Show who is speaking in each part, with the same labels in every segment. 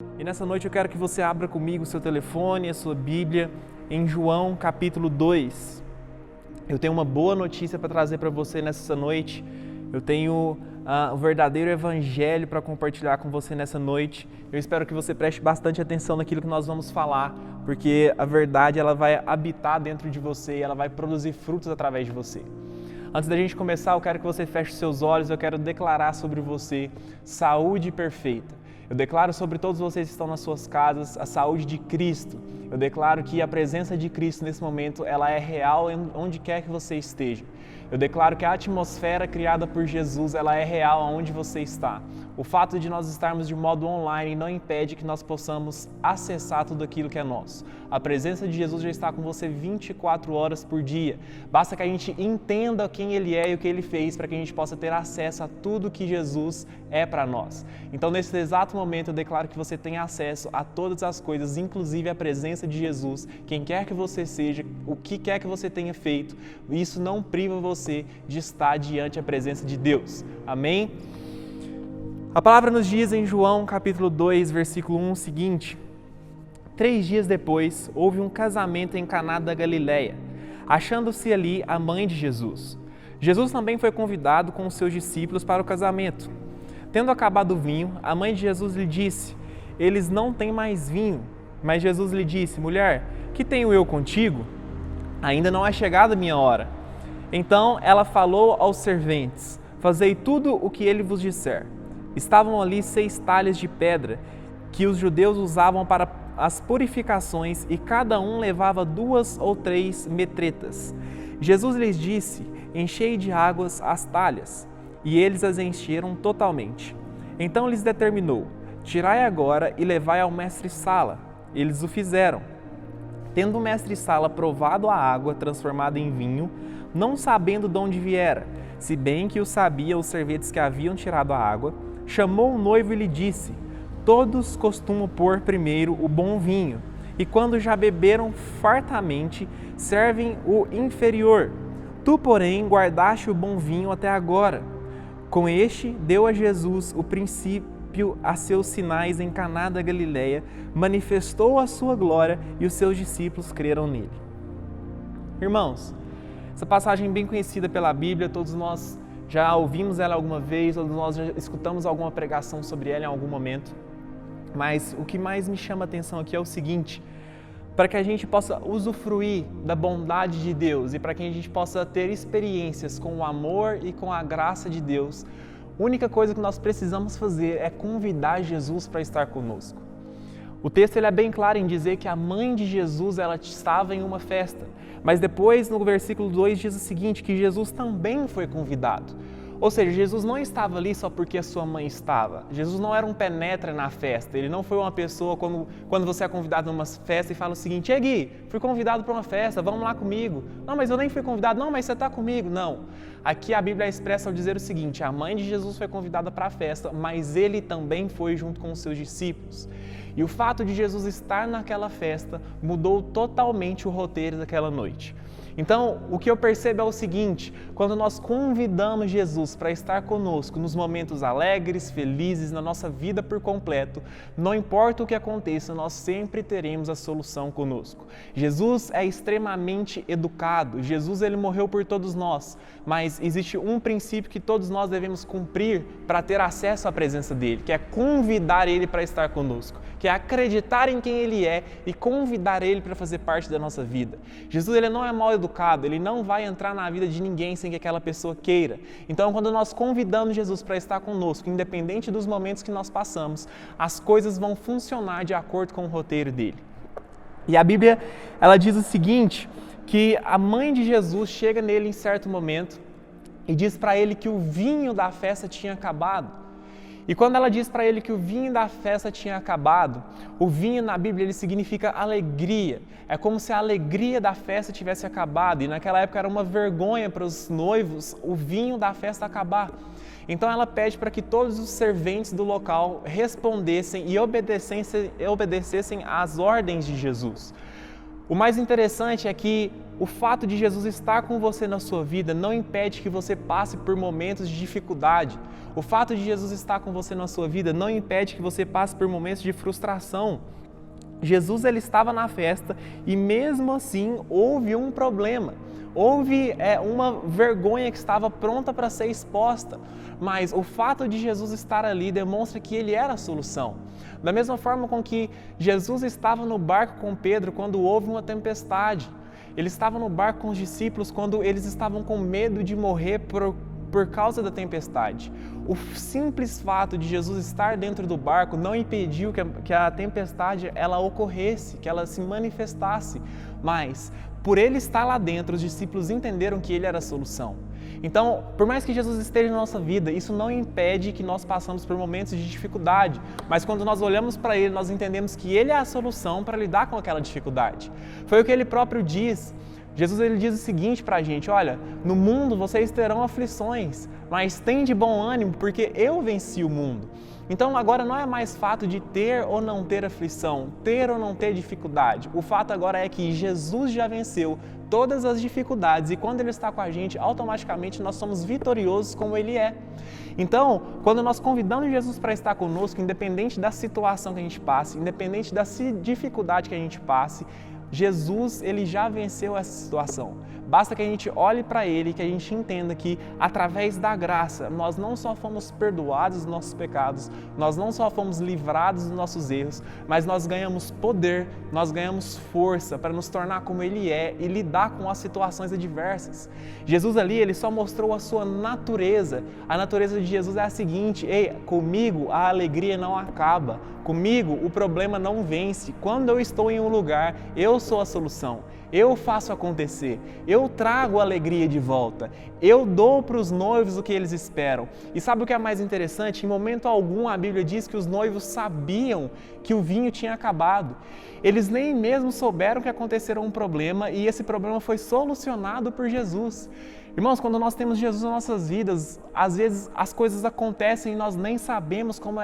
Speaker 1: E nessa noite eu quero que você abra comigo o seu telefone, a sua Bíblia, em João capítulo 2. Eu tenho uma boa notícia para trazer para você nessa noite. Eu tenho o verdadeiro evangelho para compartilhar com você nessa noite. Eu espero que você preste bastante atenção naquilo que nós vamos falar, porque a verdade ela vai habitar dentro de você e ela vai produzir frutos através de você. Antes da gente começar, eu quero que você feche seus olhos, eu quero declarar sobre você saúde perfeita. Eu declaro sobre todos vocês que estão nas suas casas a saúde de Cristo. Eu declaro que a presença de Cristo nesse momento ela é real onde quer que você esteja. Eu declaro que a atmosfera criada por Jesus ela é real aonde você está. O fato de nós estarmos de modo online não impede que nós possamos acessar tudo aquilo que é nosso. A presença de Jesus já está com você 24 horas por dia. Basta que a gente entenda quem Ele é e o que Ele fez para que a gente possa ter acesso a tudo que Jesus é para nós. Então, nesse exato momento, eu declaro que você tem acesso a todas as coisas, inclusive a presença de Jesus. Quem quer que você seja, o que quer que você tenha feito, isso não priva você de estar diante da presença de Deus. Amém? A palavra nos diz em João capítulo 2, versículo 1 o seguinte: 3 dias depois, houve um casamento em Caná da Galileia, achando-se ali a mãe de Jesus. Jesus também foi convidado com os seus discípulos para o casamento. Tendo acabado o vinho, a mãe de Jesus lhe disse: eles não têm mais vinho. Mas Jesus lhe disse: mulher, que tenho eu contigo? Ainda não é chegada a minha hora. Então ela falou aos serventes: fazei tudo o que ele vos disser. Estavam ali 6 talhas de pedra, que os judeus usavam para as purificações, e cada um levava 2 ou 3 metretas. Jesus lhes disse: enchei de águas as talhas. E eles as encheram totalmente. Então lhes determinou: tirai agora e levai ao mestre-sala. Eles o fizeram. Tendo o mestre-sala provado a água transformada em vinho, não sabendo de onde viera, se bem que o sabia os serventes que haviam tirado a água, chamou o noivo e lhe disse: todos costumam pôr primeiro o bom vinho, e quando já beberam fartamente, servem o inferior. Tu, porém, guardaste o bom vinho até agora. Com este, deu a Jesus o princípio a seus sinais em Caná da Galileia, manifestou a sua glória e os seus discípulos creram nele. Irmãos, essa passagem é bem conhecida pela Bíblia, todos nós já ouvimos ela alguma vez, todos nós já escutamos alguma pregação sobre ela em algum momento. Mas o que mais me chama a atenção aqui é o seguinte: para que a gente possa usufruir da bondade de Deus e para que a gente possa ter experiências com o amor e com a graça de Deus, a única coisa que nós precisamos fazer é convidar Jesus para estar conosco. O texto ele é bem claro em dizer que a mãe de Jesus ela estava em uma festa, mas depois no versículo 2 diz o seguinte, que Jesus também foi convidado. Ou seja, Jesus não estava ali só porque a sua mãe estava. Jesus não era um penetra na festa. Ele não foi uma pessoa quando você é convidado numa festa e fala o seguinte: ei Gui, fui convidado para uma festa, vamos lá comigo. Não, mas eu nem fui convidado. Não, mas você está comigo. Não. Aqui a Bíblia expressa ao dizer o seguinte: a mãe de Jesus foi convidada para a festa, mas ele também foi junto com os seus discípulos. E o fato de Jesus estar naquela festa mudou totalmente o roteiro daquela noite. Então, o que eu percebo é o seguinte: quando nós convidamos Jesus para estar conosco nos momentos alegres, felizes, na nossa vida por completo, não importa o que aconteça, nós sempre teremos a solução conosco. Jesus é extremamente educado, Jesus ele morreu por todos nós, mas existe um princípio que todos nós devemos cumprir para ter acesso à presença dele, que é convidar ele para estar conosco, que é acreditar em quem ele é e convidar ele para fazer parte da nossa vida. Jesus ele não é mal educado, ele não vai entrar na vida de ninguém sem que aquela pessoa queira. Então, quando nós convidamos Jesus para estar conosco, independente dos momentos que nós passamos, as coisas vão funcionar de acordo com o roteiro dele. E a Bíblia, ela diz o seguinte, que a mãe de Jesus chega nele em certo momento e diz para ele que o vinho da festa tinha acabado. E quando ela diz para ele que o vinho da festa tinha acabado, o vinho na Bíblia ele significa alegria. É como se a alegria da festa tivesse acabado. E naquela época era uma vergonha para os noivos o vinho da festa acabar. Então ela pede para que todos os serventes do local respondessem e obedecessem às ordens de Jesus. O mais interessante é que o fato de Jesus estar com você na sua vida não impede que você passe por momentos de dificuldade. O fato de Jesus estar com você na sua vida não impede que você passe por momentos de frustração. Jesus ele estava na festa e mesmo assim houve um problema. Houve uma vergonha que estava pronta para ser exposta, mas o fato de Jesus estar ali demonstra que ele era a solução. Da mesma forma com que Jesus estava no barco com Pedro quando houve uma tempestade, ele estava no barco com os discípulos quando eles estavam com medo de morrer por causa da tempestade. O simples fato de Jesus estar dentro do barco não impediu que a tempestade ela ocorresse, que ela se manifestasse, mas por ele estar lá dentro, os discípulos entenderam que ele era a solução. Então, por mais que Jesus esteja na nossa vida, isso não impede que nós passamos por momentos de dificuldade, mas quando nós olhamos para ele, nós entendemos que ele é a solução para lidar com aquela dificuldade. Foi o que ele próprio diz. Jesus ele diz o seguinte para a gente: olha, no mundo vocês terão aflições, mas tende bom ânimo porque eu venci o mundo. Então agora não é mais fato de ter ou não ter aflição, ter ou não ter dificuldade. O fato agora é que Jesus já venceu todas as dificuldades e quando Ele está com a gente, automaticamente nós somos vitoriosos como Ele é. Então, quando nós convidamos Jesus para estar conosco, independente da situação que a gente passe, independente da dificuldade que a gente passe, Jesus, ele já venceu essa situação. Basta que a gente olhe para ele e que a gente entenda que, através da graça, nós não só fomos perdoados dos nossos pecados, nós não só fomos livrados dos nossos erros, mas nós ganhamos poder, nós ganhamos força para nos tornar como ele é e lidar com as situações adversas. Jesus ali, ele só mostrou a sua natureza. A natureza de Jesus é a seguinte: ei, comigo a alegria não acaba, comigo o problema não vence. Quando eu estou em um lugar, eu sou a solução. Eu faço acontecer, eu trago a alegria de volta, eu dou para os noivos o que eles esperam. E sabe o que é mais interessante? Em momento algum a Bíblia diz que os noivos sabiam que o vinho tinha acabado. Eles nem mesmo souberam que acontecera um problema e esse problema foi solucionado por Jesus. Irmãos, quando nós temos Jesus nas nossas vidas, às vezes as coisas acontecem e nós nem sabemos como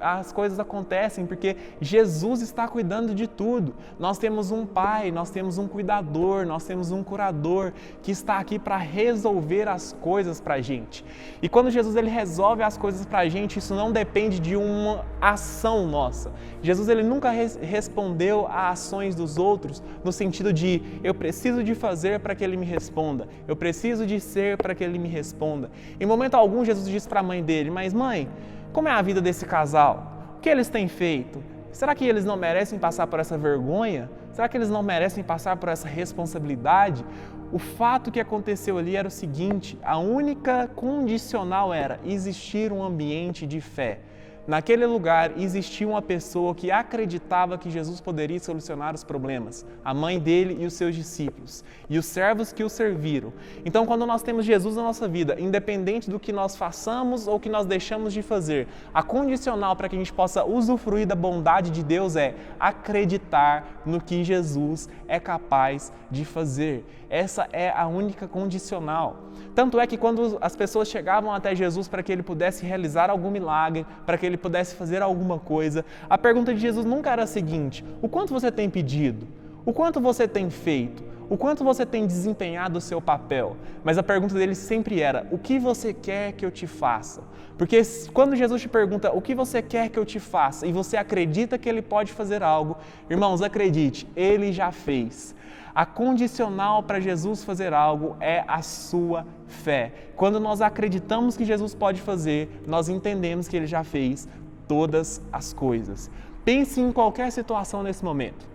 Speaker 1: as coisas acontecem, porque Jesus está cuidando de tudo. Nós temos um Pai, nós temos um cuidador, nós temos um curador que está aqui para resolver as coisas para a gente. E quando Jesus ele resolve as coisas para a gente, isso não depende de uma ação nossa. Jesus ele nunca respondeu a ações dos outros no sentido de eu preciso de fazer para que ele me responda, eu preciso de ser para que ele me responda. Em momento algum Jesus disse para a mãe dele: mas mãe, como é a vida desse casal? O que eles têm feito? Será que eles não merecem passar por essa vergonha? Será que eles não merecem passar por essa responsabilidade? O fato que aconteceu ali era o seguinte: a única condicional era existir um ambiente de fé. Naquele lugar existia uma pessoa que acreditava que Jesus poderia solucionar os problemas, a mãe dele e os seus discípulos, e os servos que o serviram. Então, quando nós temos Jesus na nossa vida, independente do que nós façamos ou que nós deixamos de fazer, a condicional para que a gente possa usufruir da bondade de Deus é acreditar no que Jesus é capaz de fazer. Essa é a única condicional. Tanto é que quando as pessoas chegavam até Jesus para que ele pudesse realizar algum milagre, para que ele pudesse fazer alguma coisa, a pergunta de Jesus nunca era a seguinte: o quanto você tem pedido? O quanto você tem feito? O quanto você tem desempenhado o seu papel? Mas a pergunta dele sempre era: o que você quer que eu te faça? Porque quando Jesus te pergunta o que você quer que eu te faça e você acredita que ele pode fazer algo, irmãos, acredite, ele já fez. A condicional para Jesus fazer algo é a sua fé. Quando nós acreditamos que Jesus pode fazer, nós entendemos que ele já fez todas as coisas. Pense em qualquer situação nesse momento.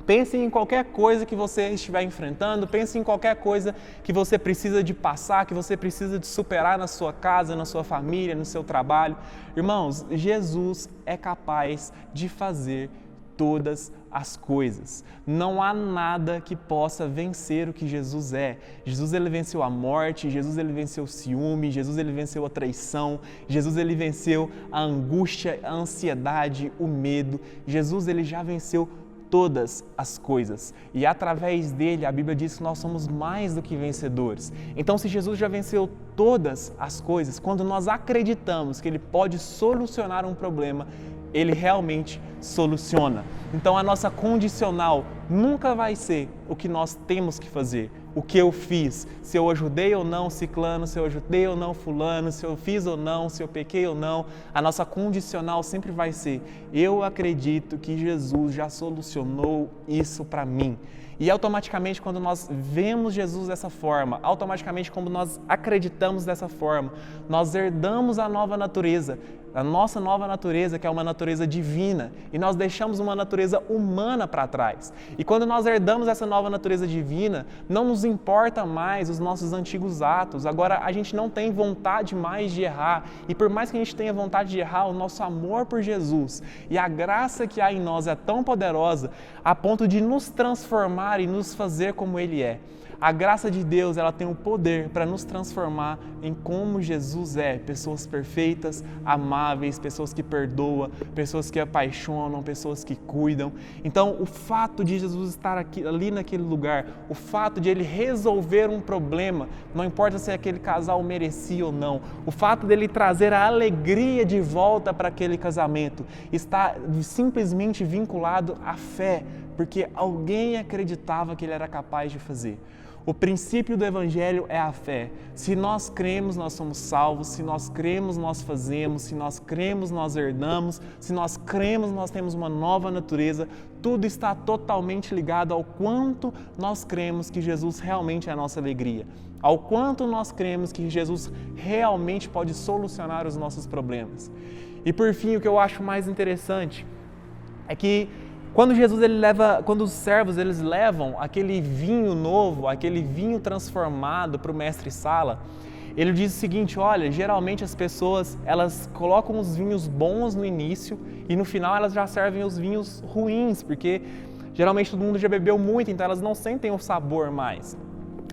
Speaker 1: Pense em qualquer coisa que você estiver enfrentando, pense em qualquer coisa que você precisa de passar, que você precisa de superar na sua casa, na sua família, no seu trabalho. Irmãos, Jesus é capaz de fazer todas as coisas. Não há nada que possa vencer o que Jesus é. Jesus ele venceu a morte, Jesus ele venceu o ciúme, Jesus ele venceu a traição, Jesus ele venceu a angústia, a ansiedade, o medo. Jesus ele já venceu todas as coisas. E através dele, a Bíblia diz que nós somos mais do que vencedores. Então, se Jesus já venceu todas as coisas, quando nós acreditamos que ele pode solucionar um problema, Ele realmente soluciona. Então a nossa condicional nunca vai ser o que nós temos que fazer, o que eu fiz, se eu ajudei ou não ciclano, se eu ajudei ou não fulano, se eu fiz ou não, se eu pequei ou não. A nossa condicional sempre vai ser: eu acredito que Jesus já solucionou isso para mim. E automaticamente, quando nós vemos Jesus dessa forma, automaticamente, quando nós acreditamos dessa forma, nós herdamos a nova natureza, a nossa nova natureza, que é uma natureza divina, e nós deixamos uma natureza humana para trás. E quando nós herdamos essa nova natureza divina, não nos importa mais os nossos antigos atos. Agora a gente não tem vontade mais de errar, e por mais que a gente tenha vontade de errar, o nosso amor por Jesus e a graça que há em nós é tão poderosa a ponto de nos transformar e nos fazer como Ele é. A graça de Deus, ela tem o poder para nos transformar em como Jesus é, pessoas perfeitas, amáveis, pessoas que perdoam, pessoas que apaixonam, pessoas que cuidam. Então, o fato de Jesus estar ali naquele lugar, o fato de Ele resolver um problema, não importa se aquele casal merecia ou não, o fato dele trazer a alegria de volta para aquele casamento, está simplesmente vinculado à fé, porque alguém acreditava que Ele era capaz de fazer. O princípio do Evangelho é a fé. Se nós cremos, nós somos salvos. Se nós cremos, nós fazemos. Se nós cremos, nós herdamos. Se nós cremos, nós temos uma nova natureza. Tudo está totalmente ligado ao quanto nós cremos que Jesus realmente é a nossa alegria. Ao quanto nós cremos que Jesus realmente pode solucionar os nossos problemas. E por fim, o que eu acho mais interessante é que quando os servos eles levam aquele vinho novo, aquele vinho transformado para o mestre-sala, ele diz o seguinte: olha, geralmente as pessoas elas colocam os vinhos bons no início e no final elas já servem os vinhos ruins, porque geralmente todo mundo já bebeu muito, então elas não sentem o sabor mais,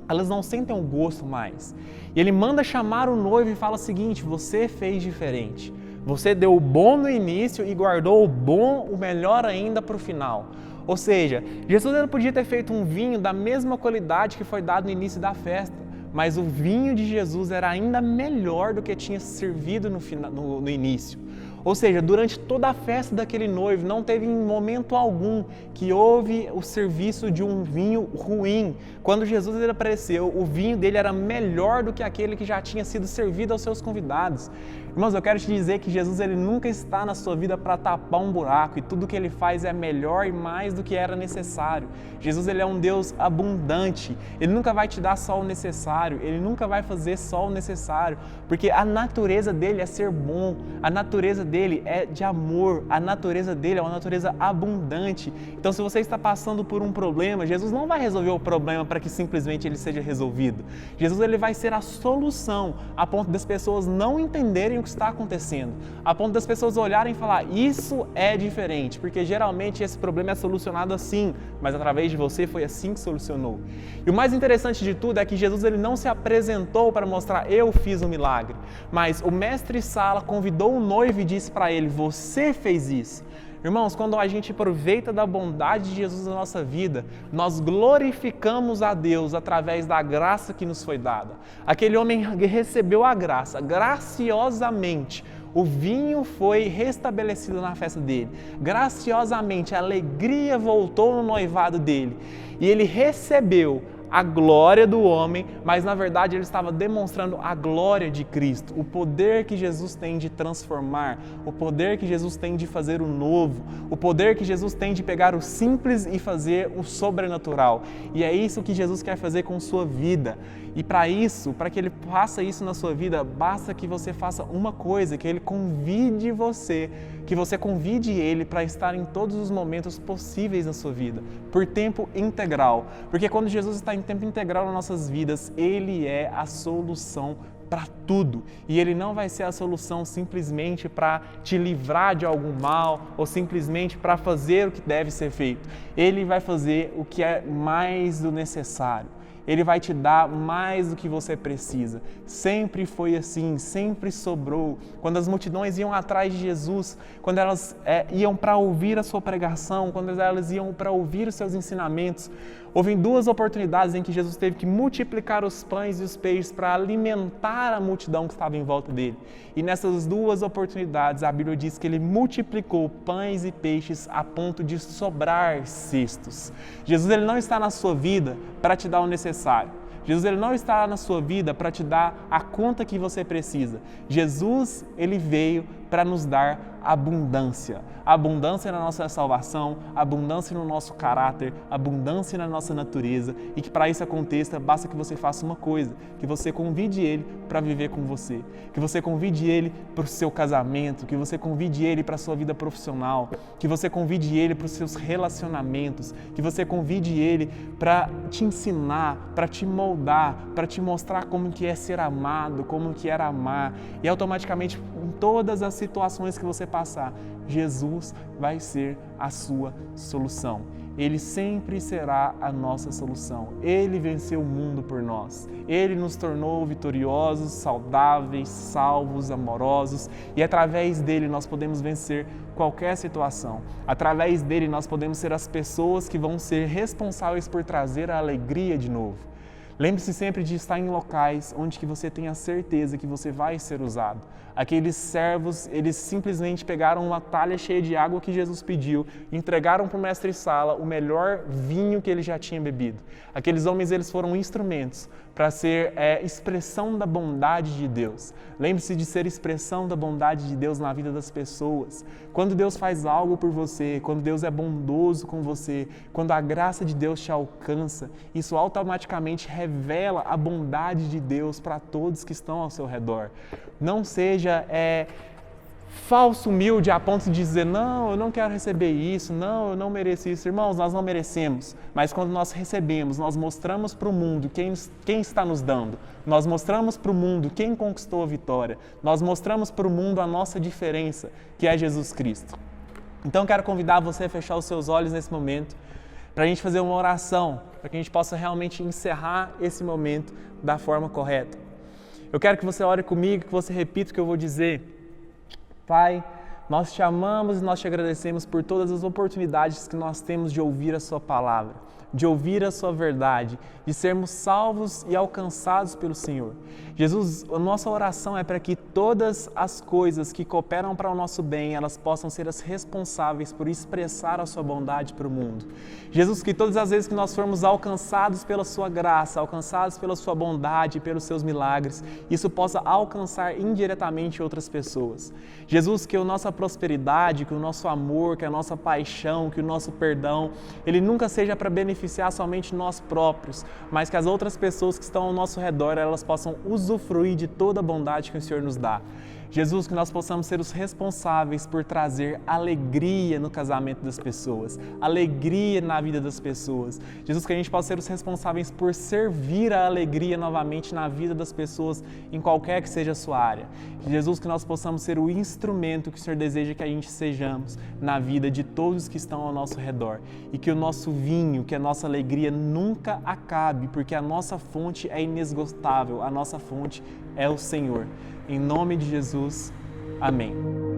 Speaker 1: elas não sentem o gosto mais. E ele manda chamar o noivo e fala o seguinte: você fez diferente. Você deu o bom no início e guardou o bom, o melhor ainda para o final. Ou seja, Jesus não podia ter feito um vinho da mesma qualidade que foi dado no início da festa, mas o vinho de Jesus era ainda melhor do que tinha servido no início. Ou seja, durante toda a festa daquele noivo, não teve em momento algum que houve o serviço de um vinho ruim. Quando Jesus ele apareceu, o vinho dele era melhor do que aquele que já tinha sido servido aos seus convidados. Irmãos, eu quero te dizer que Jesus ele nunca está na sua vida para tapar um buraco, e tudo que ele faz é melhor e mais do que era necessário. Jesus ele é um Deus abundante, ele nunca vai te dar só o necessário, ele nunca vai fazer só o necessário, porque a natureza dele é ser bom, a natureza dele é de amor, a natureza dele é uma natureza abundante. Então, se você está passando por um problema, Jesus não vai resolver o problema para que simplesmente ele seja resolvido. Jesus ele vai ser a solução, a ponto das pessoas não entenderem o que está acontecendo, a ponto das pessoas olharem e falar: isso é diferente, porque geralmente esse problema é solucionado assim, mas através de você foi assim que solucionou. E o mais interessante de tudo é que Jesus ele não se apresentou para mostrar: eu fiz um milagre, mas o mestre-sala convidou o noivo e disse para ele: você fez isso. Irmãos, quando a gente aproveita da bondade de Jesus na nossa vida, nós glorificamos a Deus através da graça que nos foi dada. Aquele homem recebeu a graça, graciosamente. O vinho foi restabelecido na festa dele. Graciosamente, a alegria voltou no noivado dele. E ele recebeu a glória do homem, mas na verdade ele estava demonstrando a glória de Cristo, o poder que Jesus tem de transformar, o poder que Jesus tem de fazer o novo, o poder que Jesus tem de pegar o simples e fazer o sobrenatural. E é isso que Jesus quer fazer com sua vida. E para isso, para que Ele faça isso na sua vida, basta que você faça uma coisa, que Ele convide você, que você convide Ele para estar em todos os momentos possíveis na sua vida, por tempo integral. Porque quando Jesus está em tempo integral nas nossas vidas, Ele é a solução para tudo. E Ele não vai ser a solução simplesmente para te livrar de algum mal ou simplesmente para fazer o que deve ser feito. Ele vai fazer o que é mais do necessário. Ele vai te dar mais do que você precisa. Sempre foi assim, sempre sobrou. Quando as multidões iam atrás de Jesus, quando elas iam para ouvir a sua pregação, quando elas iam para ouvir os seus ensinamentos, houve 2 oportunidades em que Jesus teve que multiplicar os pães e os peixes para alimentar a multidão que estava em volta dele. E nessas 2 oportunidades, a Bíblia diz que ele multiplicou pães e peixes a ponto de sobrar cestos. Jesus ele não está na sua vida para te dar o necessário. Jesus ele não está na sua vida para te dar a conta que você precisa. Jesus ele veio para nos dar abundância. Abundância na nossa salvação, abundância no nosso caráter, abundância na nossa natureza, e que para isso aconteça, basta que você faça uma coisa, que você convide Ele para viver com você, que você convide Ele para o seu casamento, que você convide Ele para a sua vida profissional, que você convide Ele para os seus relacionamentos, que você convide Ele para te ensinar, para te moldar, para te mostrar como que é ser amado, como que é amar, e automaticamente em todas as situações que você passar, Jesus vai ser a sua solução. Ele sempre será a nossa solução. Ele venceu o mundo por nós. Ele nos tornou vitoriosos, saudáveis, salvos, amorosos, e através dele nós podemos vencer qualquer situação. Através dele nós podemos ser as pessoas que vão ser responsáveis por trazer a alegria de novo. Lembre-se sempre de estar em locais onde que você tenha certeza que você vai ser usado. Aqueles servos, eles simplesmente pegaram uma talha cheia de água que Jesus pediu, entregaram para o mestre-sala o melhor vinho que ele já tinha bebido. Aqueles homens, eles foram instrumentos para ser expressão da bondade de Deus. Lembre-se de ser expressão da bondade de Deus na vida das pessoas. Quando Deus faz algo por você, quando Deus é bondoso com você, quando a graça de Deus te alcança, isso automaticamente revela a bondade de Deus para todos que estão ao seu redor. Não seja falso humilde a ponto de dizer, não, eu não quero receber isso, não, eu não mereço isso. Irmãos, nós não merecemos, mas quando nós recebemos, nós mostramos para o mundo quem está nos dando. Nós mostramos para o mundo quem conquistou a vitória. Nós mostramos para o mundo a nossa diferença, que é Jesus Cristo. Então, quero convidar você a fechar os seus olhos nesse momento, para a gente fazer uma oração, para que a gente possa realmente encerrar esse momento da forma correta. Eu quero que você ore comigo, que você repita o que eu vou dizer. Pai, nós te amamos e nós te agradecemos por todas as oportunidades que nós temos de ouvir a sua palavra, de ouvir a sua verdade, de sermos salvos e alcançados pelo Senhor. Jesus, a nossa oração é para que todas as coisas que cooperam para o nosso bem, elas possam ser as responsáveis por expressar a sua bondade para o mundo. Jesus, que todas as vezes que nós formos alcançados pela sua graça, alcançados pela sua bondade, pelos seus milagres, isso possa alcançar indiretamente outras pessoas. Jesus, que a nossa prosperidade, que o nosso amor, que a nossa paixão, que o nosso perdão, ele nunca seja para beneficiar somente nós próprios, mas que as outras pessoas que estão ao nosso redor, elas possam usufruir de toda a bondade que o Senhor nos dá. Jesus, que nós possamos ser os responsáveis por trazer alegria no casamento das pessoas, alegria na vida das pessoas. Jesus, que a gente possa ser os responsáveis por servir a alegria novamente na vida das pessoas, em qualquer que seja a sua área. Jesus, que nós possamos ser o instrumento que o Senhor deseja que a gente sejamos na vida de todos que estão ao nosso redor. E que o nosso vinho, que a nossa alegria nunca acabe, porque a nossa fonte é inesgotável, a nossa fonte é o Senhor. Em nome de Jesus, amém.